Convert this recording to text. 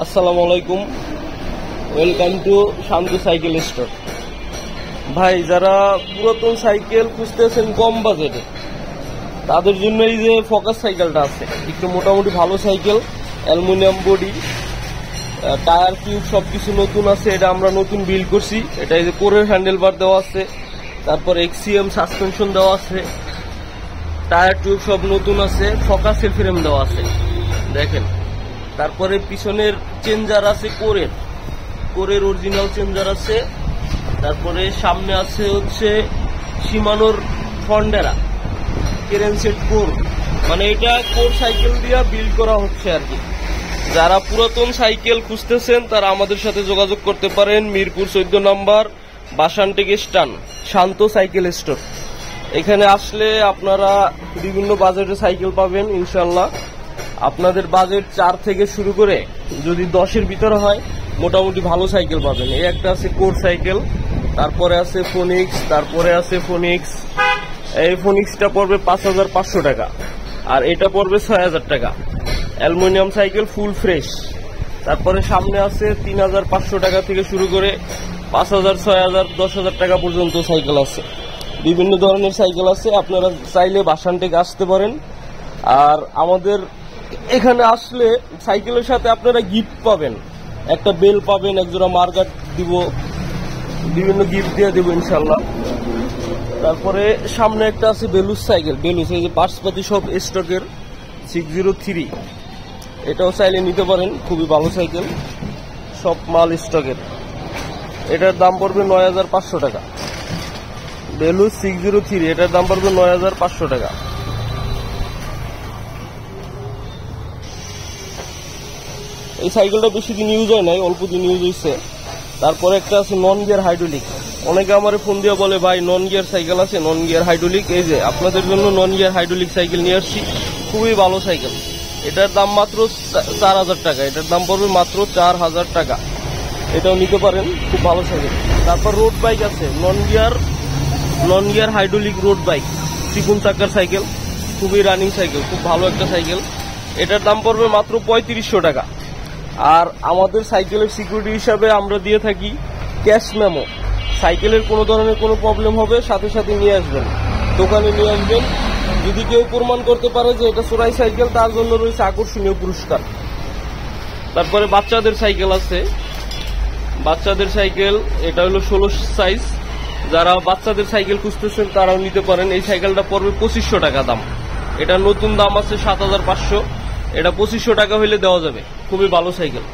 আসসালামু আলাইকুম, welcome to Shanto cycle store. ভাই, যারা পুরাতন সাইকেল খুঁজতেছেন কম বাজেটে, তাদের জন্য এই যে ফোকাস সাইকেলটা আছে, একটু মোটামুটি ভালো cycle, aluminium body, tyre tube সবকিছু নতুন আছে। এটা আমরা নতুন বিল্ড করছি। এটা এই যে কোরের হ্যান্ডেল বার দেওয়া আছে, তারপর এক্সিএম সাসপেনশন দেওয়া আছে, টায়ার টিউব সব নতুন আছে, ফোকাসের ফ্রেম দেওয়া আছে দেখেন। তারপরে পিছনের চেঞ্জার আছে কোরের অরিজিনাল চেঞ্জার আছে। তারপরে সামনে আছে হচ্ছে শিমানোর ফন্ডেরা কেরেন সেট কোর, মানে এটা কোর সাইকেল দিয়ে বিল্ড করা হচ্ছে আর কি। যারা পুরাতন সাইকেল খুঁজতেছেন তারা আমাদের সাথে যোগাযোগ করতে পারেন। মিরপুর 14 নম্বর বাসানটেক স্ট্যান্ড, শান্ত সাইকেল স্টোর। এখানে আসলে আপনারা বিভিন্ন বাজেটের সাইকেল পাবেন ইনশাল্লাহ। আপনাদের বাজেট 4 থেকে শুরু করে যদি 10-এর ভিতরে হয় মোটামুটি ভালো সাইকেল পাবেন। এই একটা আছে কোর সাইকেল, তারপরে আছে ফোনিক্স, এই ফোনিক্সটা পড়বে 5500 টাকা, আর এটা পড়বে 6000 টাকা। Aluminium cycle full fresh. তারপরে সামনে আছে 3500 টাকা থেকে শুরু করে 5000, 6000, 10,000 টাকা পর্যন্ত সাইকেল আছে। বিভিন্ন ধরনের সাইকেল আছে, আপনারা চাইলে বাসানটেক আসতে পারেন। আর আমাদের এখানে আসলে সাইকেলের সাথে আপনারা গিফট পাবেন, একটা বেল পাবেন, একজোড়া মার্কার দিব, বিভিন্ন গিফট দিয়ে দেবো ইনশাল্লাহ। তারপরে সামনে একটা আছে বেলুস সাইকেল, এই যে পার্টসপাতি সব স্টকের 603, এটাও চাইলে নিতে পারেন, খুবই ভালো সাইকেল, সব মাল স্টকের। এটার দাম পড়বে 9500 টাকা। বেলুস 603, এটার দাম পড়বে 9500 টাকা। এই সাইকেলটা বেশি দিন ইউজ হয় নাই, অল্প দিন ইউজ হয়েছে। তারপরে একটা আছে নন গিয়ার হাইড্রোলিক। অনেকে আমার ফোন দিয়ে বলে, ভাই নন গিয়ার সাইকেল আছে, নন গিয়ার হাইড্রোলিক। এই যে আপনাদের জন্য নন গিয়ার হাইড্রোলিক সাইকেল নিয়ে আসছি, খুবই ভালো সাইকেল। এটার দাম মাত্র 4000 টাকা, এটার দাম পড়বে মাত্র 4000 টাকা। এটাও নিতে পারেন, খুব ভালো সাইকেল। তারপর রোড বাইক আছে, non gear hydraulic road bike, 3 চাকার সাইকেল, খুবই রানিং সাইকেল, খুব ভালো একটা সাইকেল। এটার দাম পড়বে মাত্র 3500 টাকা। আর আমাদের সাইকেলের সিকিউরিটি হিসাবে আমরা দিয়ে থাকি ক্যাশ মেমো। সাইকেলের কোনো ধরনের কোনো প্রবলেম হবে সাথে সাথে নিয়ে আসবেন, দোকানে নিয়ে আসবেন। যদি কেউ প্রমাণ করতে পারে যে এটা চোরাই সাইকেল, তার জন্য রয়েছে আকর্ষণীয় পুরস্কার। তারপরে বাচ্চাদের সাইকেল আছে, বাচ্চাদের সাইকেল, এটা হলো 16 সাইজ। যারা বাচ্চাদের সাইকেল খুঁজতেছেন তারাও নিতে পারেন। এই সাইকেলটা পড়বে 2500 টাকা দাম। এটা নতুন দাম আছে 7500, এটা 2500 টাকা হইলে দেওয়া যাবে, খুবই ভালো সাইকেল।